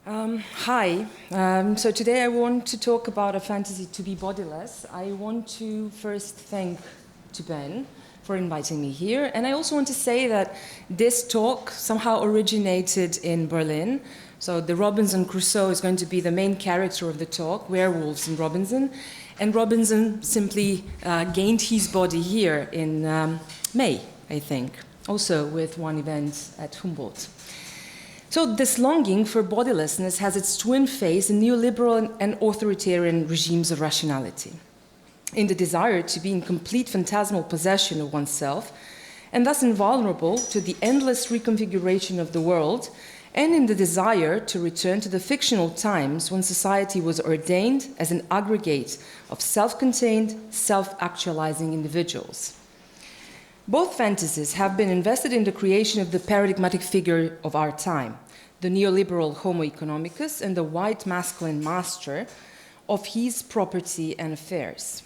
Hi. So today I want to talk about a fantasy to be bodiless. I want to first thank to Ben for inviting me here, and I also want to say that this talk somehow originated in Berlin. So the Robinson Crusoe is going to be the main character of the talk, werewolves in Robinson, and Robinson simply gained his body here in May, I think, also with one event at Humboldt. So this longing for bodilessness has its twin face in neoliberal and authoritarian regimes of rationality, in the desire to be in complete phantasmal possession of oneself, and thus invulnerable to the endless reconfiguration of the world, and in the desire to return to the fictional times when society was ordained as an aggregate of self-contained, self-actualizing individuals. Both fantasies have been invested in the creation of the paradigmatic figure of our time, the neoliberal Homo economicus and the white masculine master of his property and affairs.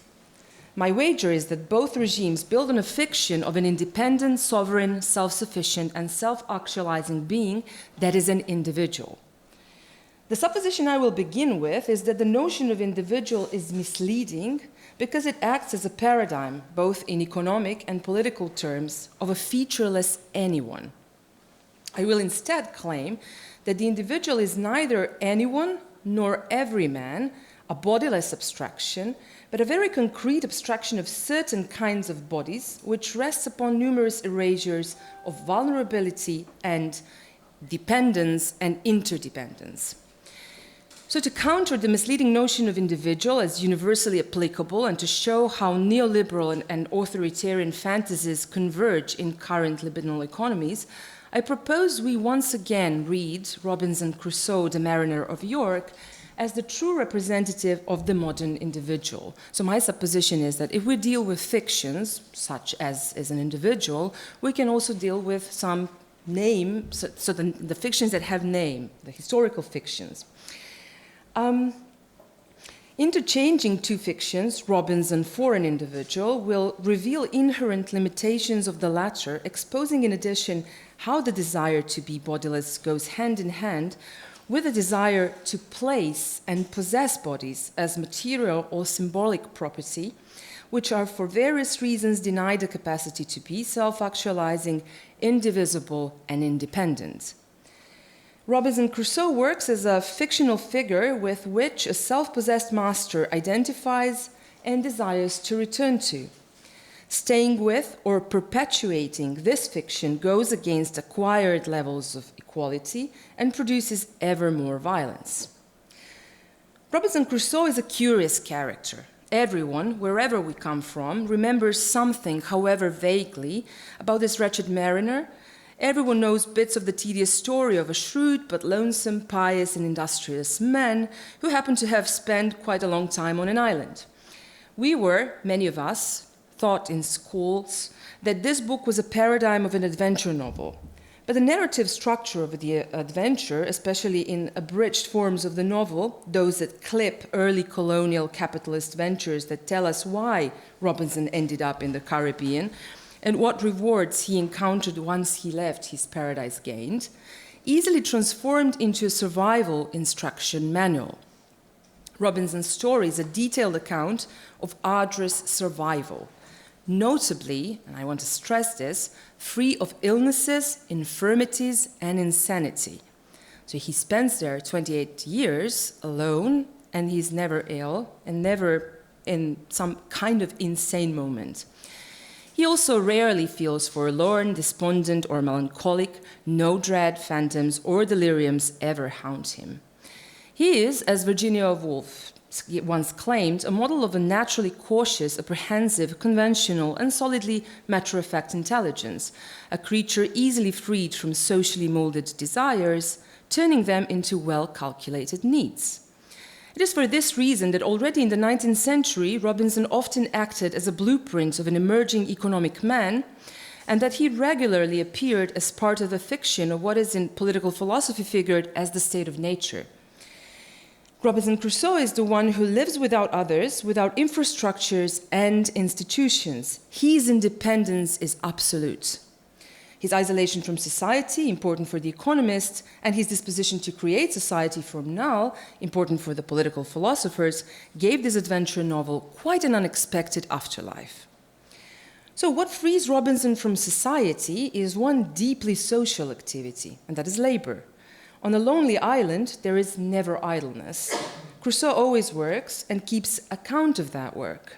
My wager is that both regimes build on a fiction of an independent, sovereign, self-sufficient, and self-actualizing being that is an individual. The supposition I will begin with is that the notion of individual is misleading because it acts as a paradigm, both in economic and political terms, of a featureless anyone. I will instead claim that the individual is neither anyone nor every man, a bodiless abstraction, but a very concrete abstraction of certain kinds of bodies, which rests upon numerous erasures of vulnerability and dependence and interdependence. So to counter the misleading notion of individual as universally applicable and to show how neoliberal and authoritarian fantasies converge in current libidinal economies, I propose we once again read Robinson Crusoe, the Mariner of York, as the true representative of the modern individual. So my supposition is that if we deal with fictions, such as an individual, we can also deal with some name, so the fictions that have name, the historical fictions. Interchanging two fictions, Robinson for an individual, will reveal inherent limitations of the latter, exposing in addition how the desire to be bodiless goes hand in hand with a desire to place and possess bodies as material or symbolic property, which are for various reasons denied the capacity to be self-actualizing, indivisible, and independent. Robinson Crusoe works as a fictional figure with which a self-possessed master identifies and desires to return to. Staying with or perpetuating this fiction goes against acquired levels of equality and produces ever more violence. Robinson Crusoe is a curious character. Everyone, wherever we come from, remembers something, however vaguely, about this wretched mariner. Everyone knows bits of the tedious story of a shrewd but lonesome, pious and industrious man who happened to have spent quite a long time on an island. We were, many of us, thought in schools that this book was a paradigm of an adventure novel. But the narrative structure of the adventure, especially in abridged forms of the novel, those that clip early colonial capitalist ventures that tell us why Robinson ended up in the Caribbean, and what rewards he encountered once he left his paradise gained, easily transformed into a survival instruction manual. Robinson's story is a detailed account of arduous survival, notably, and I want to stress this, free of illnesses, infirmities, and insanity. So he spends there 28 years alone, and he's never ill, and never in some kind of insane moment. He also rarely feels forlorn, despondent, or melancholic. No dread, phantoms, or deliriums ever haunt him. He is, as Virginia Woolf once claimed, a model of a naturally cautious, apprehensive, conventional, and solidly matter-of-fact intelligence, a creature easily freed from socially molded desires, turning them into well-calculated needs. It is for this reason that already in the 19th century, Robinson often acted as a blueprint of an emerging economic man, and that he regularly appeared as part of a fiction of what is in political philosophy figured as the state of nature. Robinson Crusoe is the one who lives without others, without infrastructures and institutions. His independence is absolute. His isolation from society, important for the Economist, and his disposition to create society from null, important for the political philosophers, gave this adventure novel quite an unexpected afterlife. So what frees Robinson from society is one deeply social activity, and that is labor. On a lonely island, there is never idleness. Crusoe always works and keeps account of that work.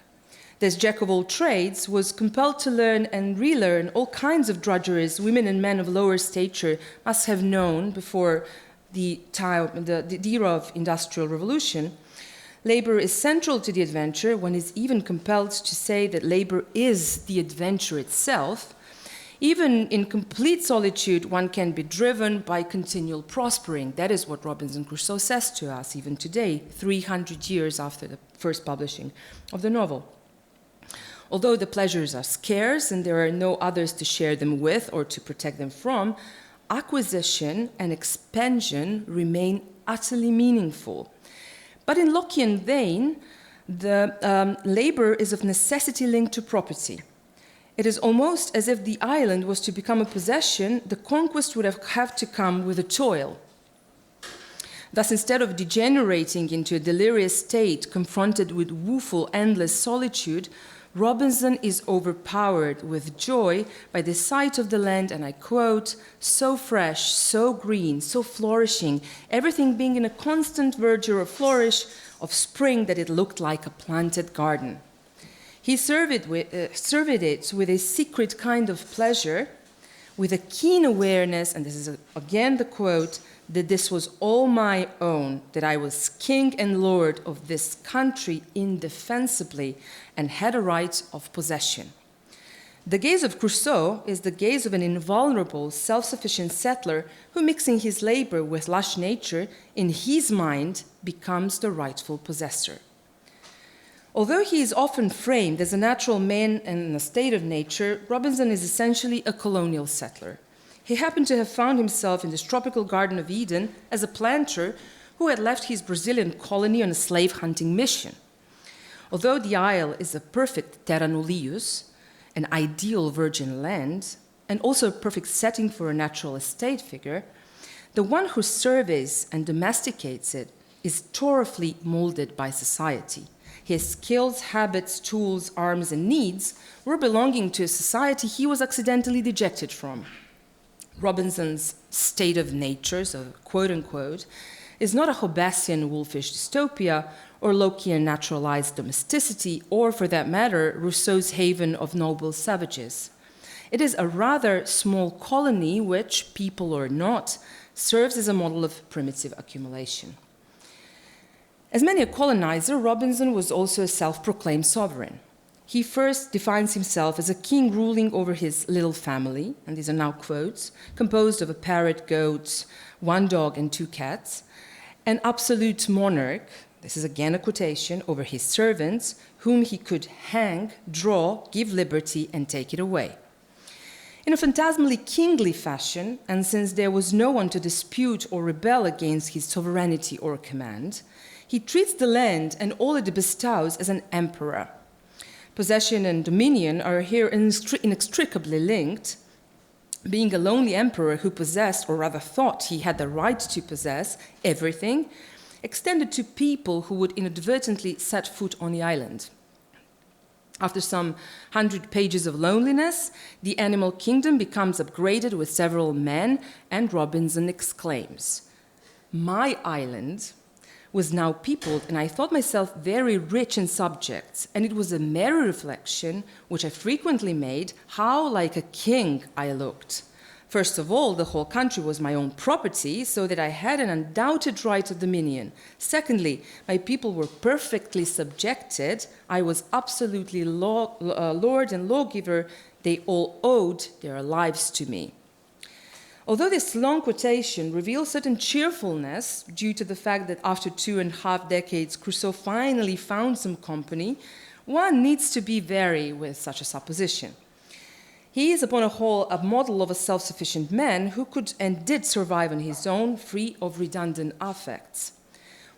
This jack of all trades was compelled to learn and relearn all kinds of drudgeries women and men of lower stature must have known before the era of industrial revolution. Labor is central to the adventure. One is even compelled to say that labor is the adventure itself. Even in complete solitude, one can be driven by continual prospering. That is what Robinson Crusoe says to us even today, 300 years after the first publishing of the novel. Although the pleasures are scarce and there are no others to share them with or to protect them from, acquisition and expansion remain utterly meaningful. But in Lockean vein, the labor is of necessity linked to property. It is almost as if the island was to become a possession, the conquest would have to come with a toil. Thus, instead of degenerating into a delirious state confronted with woeful, endless solitude, Robinson is overpowered with joy by the sight of the land, and I quote, so fresh, so green, so flourishing, everything being in a constant verdure of flourish, of spring, that it looked like a planted garden. He surveyed it with a secret kind of pleasure, with a keen awareness, and this is again the quote, that this was all my own, that I was king and lord of this country indefensibly and had a right of possession. The gaze of Crusoe is the gaze of an invulnerable, self-sufficient settler who, mixing his labor with lush nature, in his mind becomes the rightful possessor. Although he is often framed as a natural man in a state of nature, Robinson is essentially a colonial settler. He happened to have found himself in this tropical Garden of Eden as a planter who had left his Brazilian colony on a slave-hunting mission. Although the isle is a perfect terra nullius, an ideal virgin land, and also a perfect setting for a natural estate figure, the one who surveys and domesticates it is thoroughly molded by society. His skills, habits, tools, arms, and needs were belonging to a society he was accidentally dejected from. Robinson's state of nature, so quote-unquote, is not a Hobbesian wolfish dystopia or Lockean naturalized domesticity, or, for that matter, Rousseau's haven of noble savages. It is a rather small colony which, people or not, serves as a model of primitive accumulation. As many a colonizer, Robinson was also a self-proclaimed sovereign. He first defines himself as a king ruling over his little family, and these are now quotes, composed of a parrot, goat, one dog, and 2 cats, an absolute monarch, this is again a quotation, over his servants, whom he could hang, draw, give liberty, and take it away. In a phantasmally kingly fashion, and since there was no one to dispute or rebel against his sovereignty or command, he treats the land and all it bestows as an emperor. Possession and dominion are here inextricably linked. Being a lonely emperor who possessed, or rather thought he had the right to possess, everything, extended to people who would inadvertently set foot on the island. After some 100 pages of loneliness, the animal kingdom becomes upgraded with several men, and Robinson exclaims, "My island was now peopled, and I thought myself very rich in subjects, and it was a merry reflection, which I frequently made, how like a king I looked. First of all, the whole country was my own property, so that I had an undoubted right of dominion. Secondly, my people were perfectly subjected. I was absolutely lord and lawgiver. They all owed their lives to me." Although this long quotation reveals certain cheerfulness due to the fact that after 2.5 decades, Crusoe finally found some company, one needs to be wary with such a supposition. He is, upon a whole, a model of a self-sufficient man who could and did survive on his own, free of redundant affects.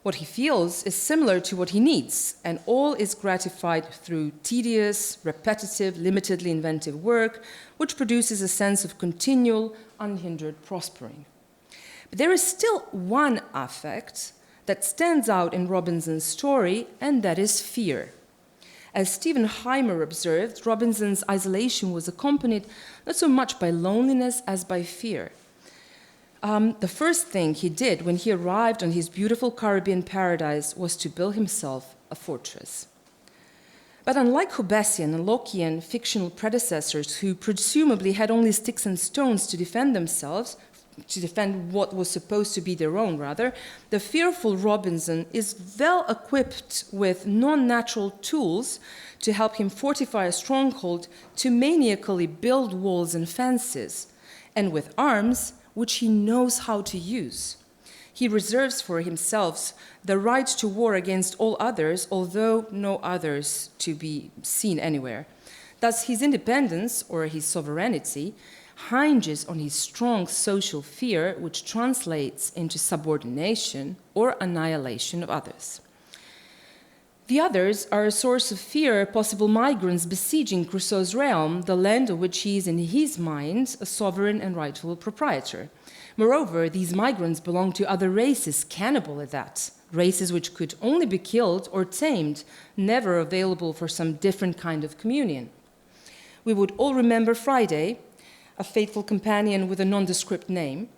What he feels is similar to what he needs, and all is gratified through tedious, repetitive, limitedly inventive work, which produces a sense of continual, unhindered prospering. But there is still one affect that stands out in Robinson's story, and that is fear. As Stephen Heimer observed, Robinson's isolation was accompanied not so much by loneliness as by fear. The first thing he did when he arrived on his beautiful Caribbean paradise was to build himself a fortress. But unlike Hobbesian and Lockean fictional predecessors who presumably had only sticks and stones to defend themselves, to defend what was supposed to be their own, rather, the fearful Robinson is well equipped with non-natural tools to help him fortify a stronghold, to maniacally build walls and fences, and with arms which he knows how to use. He reserves for himself the right to war against all others, although no others to be seen anywhere. Thus, his independence, or his sovereignty, hinges on his strong social fear, which translates into subordination or annihilation of others. The others are a source of fear, possible migrants besieging Crusoe's realm, the land of which he is, in his mind, a sovereign and rightful proprietor. Moreover, these migrants belong to other races, cannibal at that, races which could only be killed or tamed, never available for some different kind of communion. We would all remember Friday, a faithful companion with a nondescript name.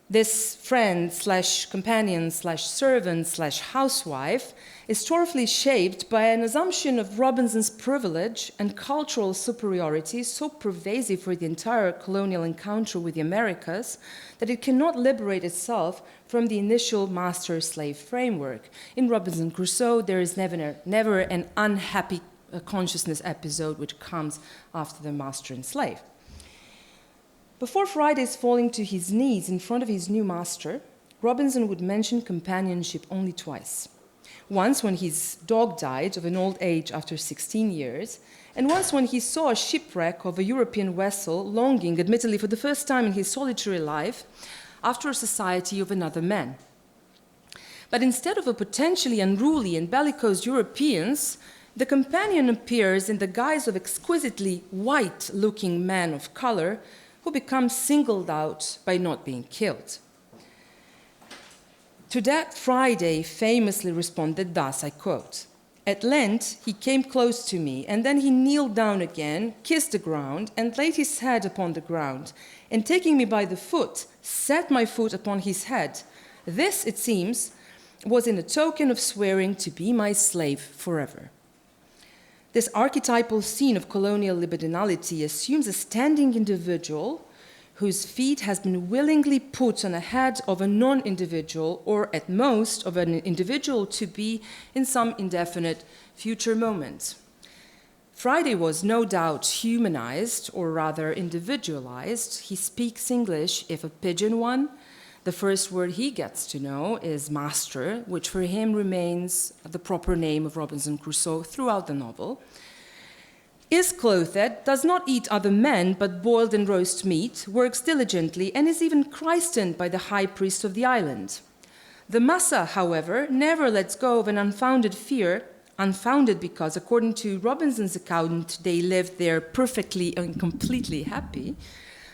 This friend slash companion slash servant slash housewife is sorrowfully shaped by an assumption of Robinson's privilege and cultural superiority so pervasive for the entire colonial encounter with the Americas that it cannot liberate itself from the initial master-slave framework. In Robinson Crusoe, there is never an unhappy consciousness episode which comes after the master and slave. Before Friday's falling to his knees in front of his new master, Robinson would mention companionship only twice. Once when his dog died of an old age after 16 years, and once when he saw a shipwreck of a European vessel, longing, admittedly for the first time in his solitary life, after a society of another man. But instead of a potentially unruly and bellicose Europeans, the companion appears in the guise of exquisitely white-looking man of color, who becomes singled out by not being killed. To that, Friday famously responded thus, I quote, "At length he came close to me, and then he kneeled down again, kissed the ground, and laid his head upon the ground, and taking me by the foot, set my foot upon his head. This, it seems, was in a token of swearing to be my slave forever." This archetypal scene of colonial libidinality assumes a standing individual whose feet has been willingly put on the head of a non-individual, or at most of an individual to be in some indefinite future moment. Friday was no doubt humanized, or rather individualized. He speaks English, if a pidgin one. The first word he gets to know is master, which for him remains the proper name of Robinson Crusoe throughout the novel. Is clothed, does not eat other men, but boiled and roast meat, works diligently, and is even christened by the high priest of the island. The massa, however, never lets go of an unfounded fear, unfounded because, according to Robinson's account, they lived there perfectly and completely happy,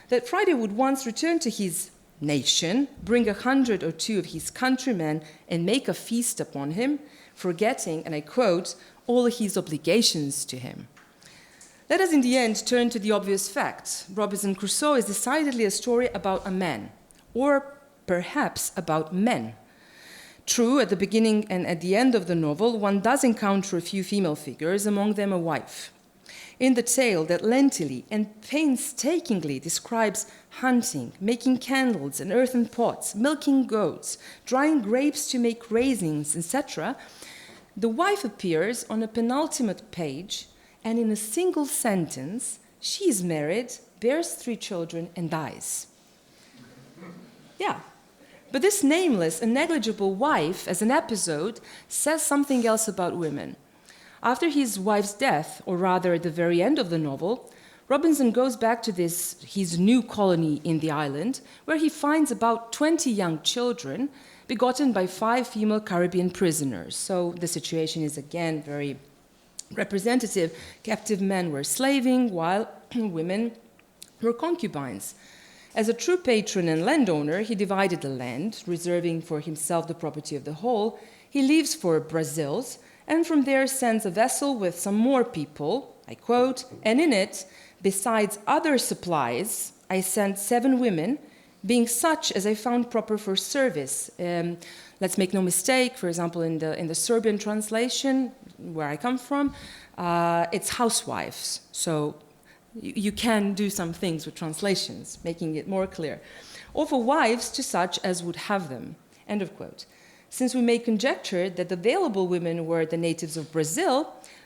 that Friday would once return to his nation, bring 100 or 2 of his countrymen, and make a feast upon him, forgetting, and I quote, all his obligations to him. Let us in the end turn to the obvious fact. Robinson Crusoe is decidedly a story about a man, or perhaps about men. True, at the beginning and at the end of the novel, one does encounter a few female figures, among them a wife. In the tale that lengthily and painstakingly describes hunting, making candles and earthen pots, milking goats, drying grapes to make raisins, etc., the wife appears on a penultimate page, and in a single sentence, she is married, bears 3 children, and dies. Yeah. But this nameless and negligible wife, as an episode, says something else about women. After his wife's death, or rather at the very end of the novel, Robinson goes back to his new colony in the island, where he finds about 20 young children, begotten by 5 female Caribbean prisoners. So the situation is again very representative. Captive men were slaving while women were concubines. As a true patron and landowner, he divided the land, reserving for himself the property of the whole. He leaves for Brazils, and from there sends a vessel with some more people, I quote, and in it, besides other supplies, I sent 7 women, being such as I found proper for service. Let's make no mistake, for example, in the Serbian translation, where I come from, it's housewives. So you can do some things with translations, making it more clear. Or for wives to such as would have them, end of quote. Since we may conjecture that the available women were the natives of Brazil,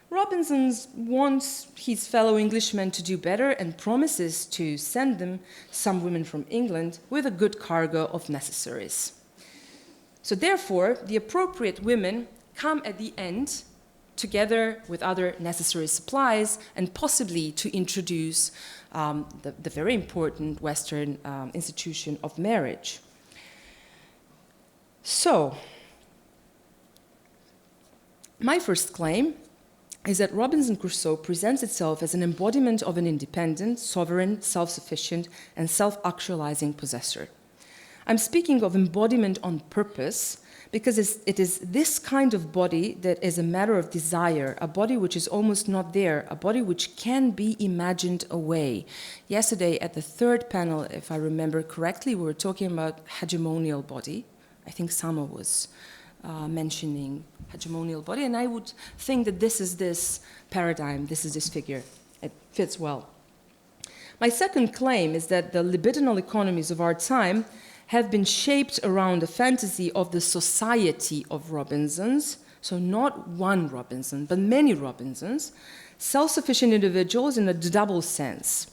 Robinson wants his fellow Englishmen to do better and promises to send them some women from England with a good cargo of necessaries. So therefore, the appropriate women come at the end together with other necessary supplies and possibly to introduce the very important Western institution of marriage. So, my first claim is that Robinson Crusoe presents itself as an embodiment of an independent, sovereign, self-sufficient, and self-actualizing possessor. I'm speaking of embodiment on purpose because it is this kind of body that is a matter of desire, a body which is almost not there, a body which can be imagined away. Yesterday at the 3rd panel, if I remember correctly, we were talking about hegemonial body. I think Sami was mentioning hegemonial body, and I would think that this is this paradigm, this is this figure. It fits well. My second claim is that the libidinal economies of our time have been shaped around the fantasy of the society of Robinsons, so not one Robinson, but many Robinsons, self-sufficient individuals in a double sense,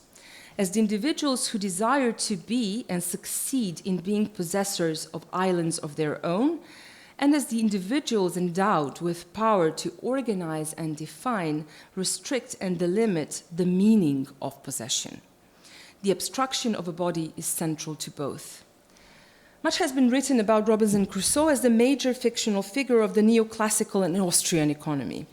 as the individuals who desire to be and succeed in being possessors of islands of their own, and as the individuals endowed with power to organize and define, restrict and delimit the meaning of possession. The abstraction of a body is central to both. Much has been written about Robinson Crusoe as the major fictional figure of the neoclassical and Austrian economy.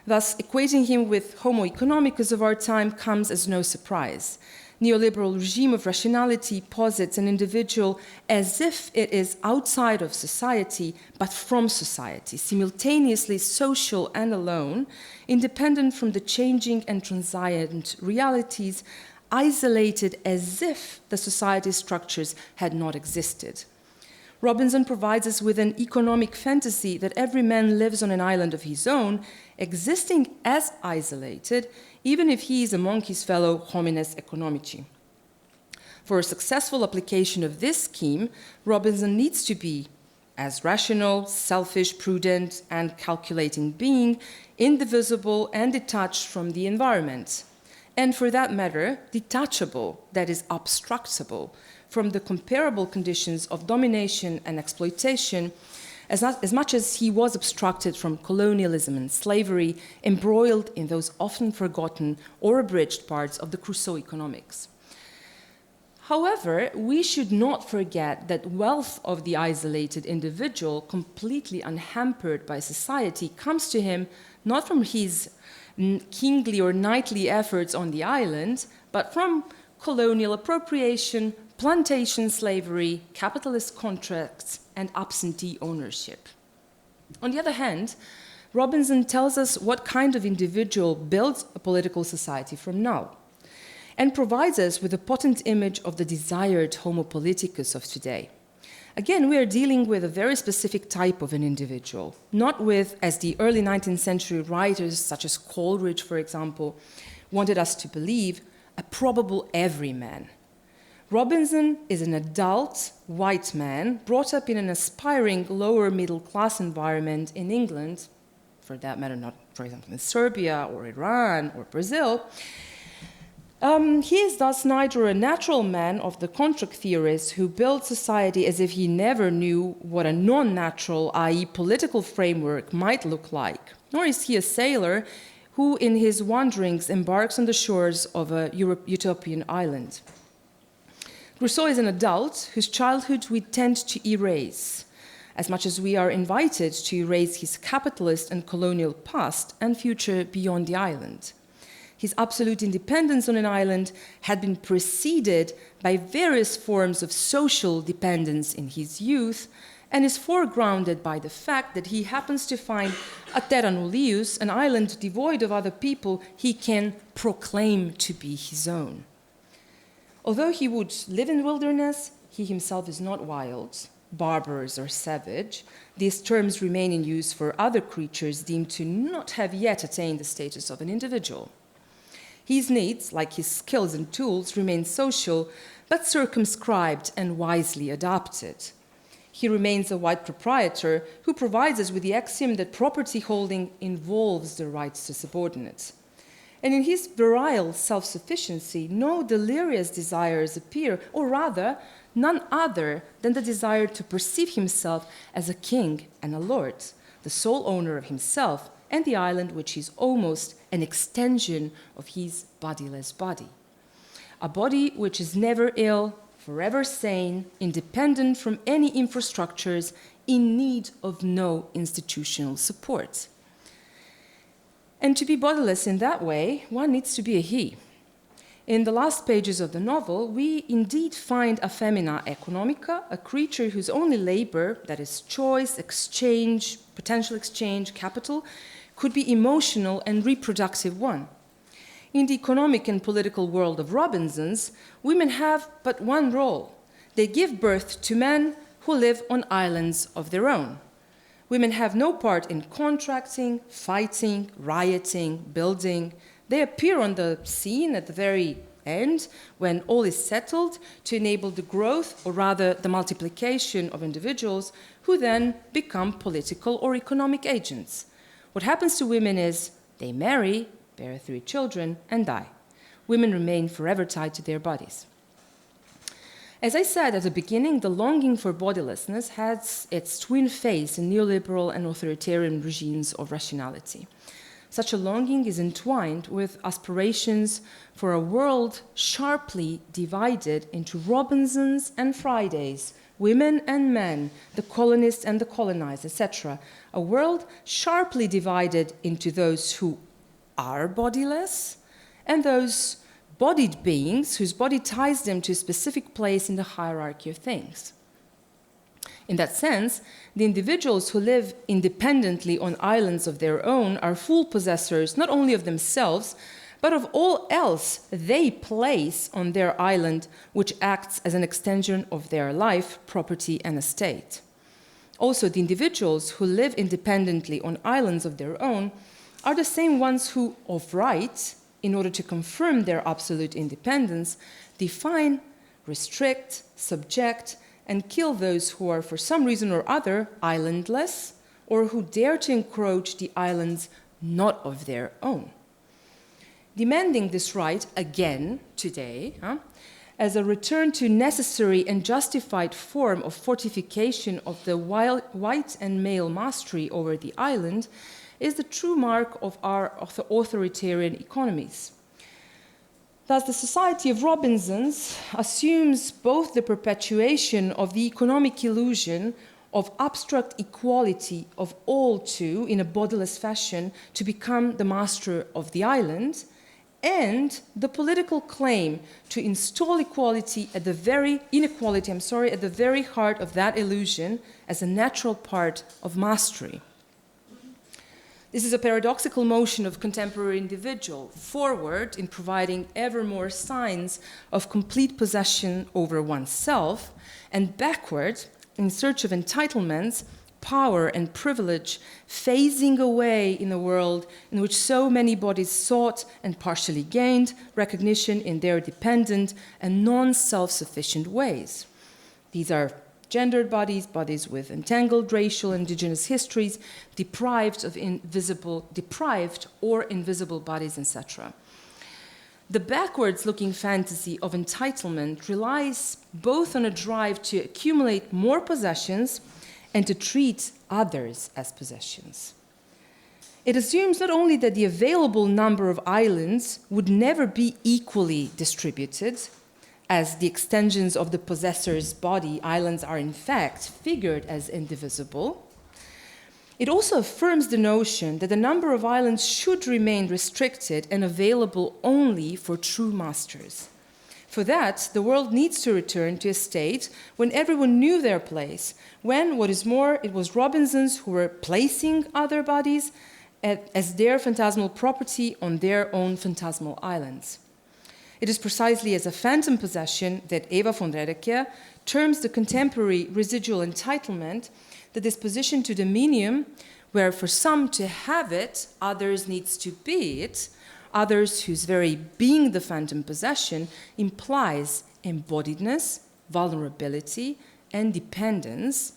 Thus, equating him with Homo economicus of our time comes as no surprise. Neoliberal regime of rationality posits an individual as if it is outside of society, but from society, simultaneously social and alone, independent from the changing and transient realities, isolated as if the society structures had not existed. Robinson provides us with an economic fantasy that every man lives on an island of his own, existing as isolated, even if he is among his fellow homines economici. For a successful application of this scheme, Robinson needs to be as rational, selfish, prudent, and calculating being, indivisible and detached from the environment. And for that matter, detachable, that is, obstructable, from the comparable conditions of domination and exploitation, as much as he was obstructed from colonialism and slavery, embroiled in those often forgotten or abridged parts of the Crusoe economics. However, we should not forget that wealth of the isolated individual, completely unhampered by society, comes to him not from his kingly or knightly efforts on the island, but from colonial appropriation, plantation slavery, capitalist contracts, and absentee ownership. On the other hand, Robinson tells us what kind of individual builds a political society from now, and provides us with a potent image of the desired homo politicus of today. Again, we are dealing with a very specific type of an individual, not with, as the early 19th century writers, such as Coleridge, for example, wanted us to believe, a probable everyman. Robinson is an adult white man brought up in an aspiring lower middle class environment in England, for that matter, not, for example, in Serbia or Iran or Brazil. He is thus neither a natural man of the contract theorists who build society as if he never knew what a non-natural, i.e. political framework might look like, nor is he a sailor who in his wanderings embarks on the shores of a utopian island. Crusoe is an adult whose childhood we tend to erase, as much as we are invited to erase his capitalist and colonial past and future beyond the island. His absolute independence on an island had been preceded by various forms of social dependence in his youth, and is foregrounded by the fact that he happens to find a terra nullius, an island devoid of other people he can proclaim to be his own. Although he would live in wilderness, he himself is not wild, barbarous, or savage. These terms remain in use for other creatures deemed to not have yet attained the status of an individual. His needs, like his skills and tools, remain social, but circumscribed and wisely adapted. He remains a white proprietor who provides us with the axiom that property holding involves the rights to subordinates. And in his virile self-sufficiency, no delirious desires appear, or rather, none other than the desire to perceive himself as a king and a lord, the sole owner of himself and the island, which is almost an extension of his bodiless body. A body which is never ill, forever sane, independent from any infrastructures, in need of no institutional support. And to be bodiless in that way, one needs to be a he. In the last pages of the novel, we indeed find a femina economica, a creature whose only labor, that is choice, exchange, potential exchange, capital, could be emotional and reproductive one. In the economic and political world of Robinson's, women have but one role. They give birth to men who live on islands of their own. Women have no part in contracting, fighting, rioting, building. They appear on the scene at the very end when all is settled to enable the growth, or rather the multiplication of individuals who then become political or economic agents. What happens to women is they marry, bear 3 children, and die. Women remain forever tied to their bodies. As I said at the beginning, the longing for bodilessness has its twin face in neoliberal and authoritarian regimes of rationality. Such a longing is entwined with aspirations for a world sharply divided into Robinsons and Fridays, women and men, the colonists and the colonized, etc. A world sharply divided into those who are bodiless and those bodied beings whose body ties them to a specific place in the hierarchy of things. In that sense, the individuals who live independently on islands of their own are full possessors not only of themselves, but of all else they place on their island, which acts as an extension of their life, property, and estate. Also, the individuals who live independently on islands of their own are the same ones who, of right, in order to confirm their absolute independence, define, restrict, subject, and kill those who are, for some reason or other, islandless, or who dare to encroach the islands not of their own. Demanding this right again today, as a return to necessary and justified form of fortification of the white and male mastery over the island, is the true mark of the authoritarian economies. Thus, the society of Robinson's assumes both the perpetuation of the economic illusion of abstract equality of all two in a bodiless fashion to become the master of the island, and the political claim to install inequality at the very heart of that illusion as a natural part of mastery. This is a paradoxical motion of contemporary individual, forward in providing ever more signs of complete possession over oneself, and backward in search of entitlements, power, and privilege, phasing away in a world in which so many bodies sought and partially gained recognition in their dependent and non-self-sufficient ways. These are gendered bodies, bodies with entangled racial and indigenous histories, deprived or invisible bodies, etc. The backwards-looking fantasy of entitlement relies both on a drive to accumulate more possessions and to treat others as possessions. It assumes not only that the available number of islands would never be equally distributed, as the extensions of the possessor's body, islands are in fact figured as indivisible. It also affirms the notion that the number of islands should remain restricted and available only for true masters. For that, the world needs to return to a state when everyone knew their place, when, what is more, it was Robinsons who were placing other bodies as their phantasmal property on their own phantasmal islands. It is precisely as a phantom possession that Eva von Redeker terms the contemporary residual entitlement, the disposition to dominium, where for some to have it, others needs to be it, others whose very being the phantom possession implies embodiedness, vulnerability, and dependence,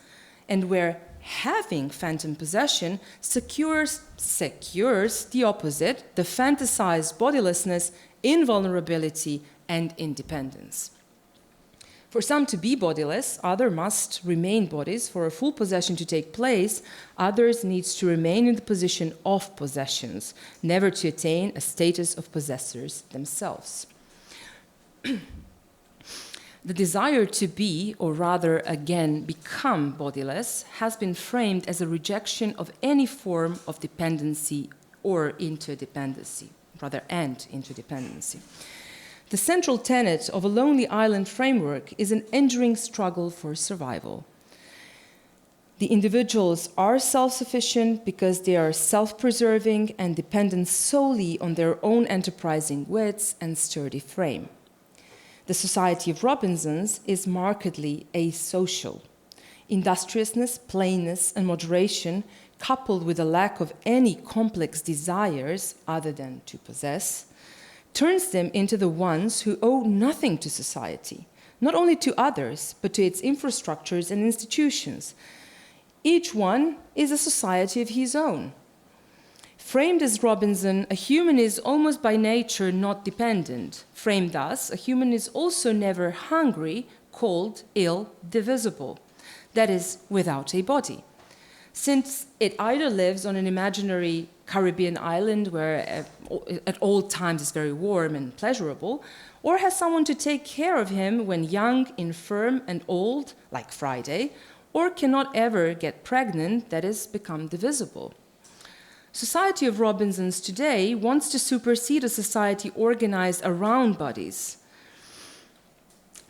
and where having phantom possession secures the opposite, the fantasized bodilessness, invulnerability, and independence. For some to be bodiless, others must remain bodies. For a full possession to take place, others needs to remain in the position of possessions, never to attain a status of possessors themselves. The desire to be, or rather again become bodiless, has been framed as a rejection of any form of dependency or interdependency, and interdependency. The central tenet of a lonely island framework is an enduring struggle for survival. The individuals are self-sufficient because they are self-preserving and dependent solely on their own enterprising wits and sturdy frame. The society of Robinsons is markedly asocial. Industriousness, plainness, and moderation, coupled with a lack of any complex desires other than to possess, turns them into the ones who owe nothing to society, not only to others, but to its infrastructures and institutions. Each one is a society of his own. Framed as Robinson, a human is almost by nature not dependent. Framed thus, a human is also never hungry, cold, ill, divisible. That is, without a body. Since it either lives on an imaginary Caribbean island where at all times it's very warm and pleasurable, or has someone to take care of him when young, infirm, and old, like Friday, or cannot ever get pregnant, that is, become divisible. Society of Robinsons today wants to supersede a society organized around bodies,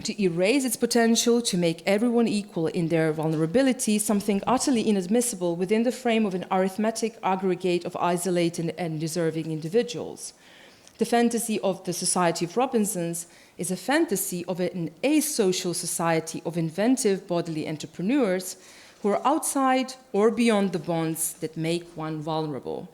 to erase its potential to make everyone equal in their vulnerability, something utterly inadmissible within the frame of an arithmetic aggregate of isolated and deserving individuals. The fantasy of the Society of Robinsons is a fantasy of an asocial society of inventive bodily entrepreneurs who are outside or beyond the bonds that make one vulnerable.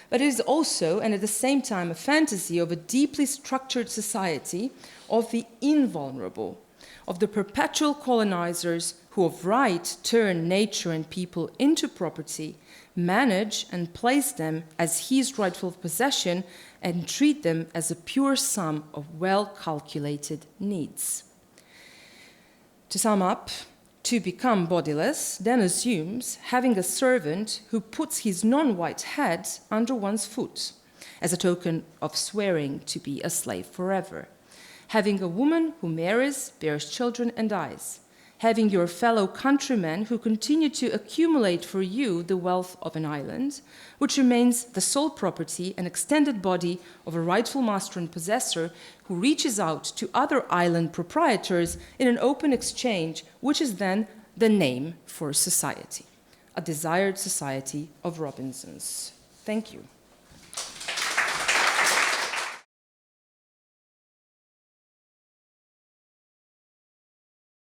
But it is also, and at the same time, a fantasy of a deeply structured society of the invulnerable, of the perpetual colonizers who of right turn nature and people into property, manage and place them as his rightful possession, and treat them as a pure sum of well-calculated needs. To sum up, to become bodiless then assumes having a servant who puts his non-white head under one's foot as a token of swearing to be a slave forever. Having a woman who marries, bears children, and dies. Having your fellow countrymen who continue to accumulate for you the wealth of an island, which remains the sole property and extended body of a rightful master and possessor who reaches out to other island proprietors in an open exchange, which is then the name for society, a desired society of Robinsons. Thank you.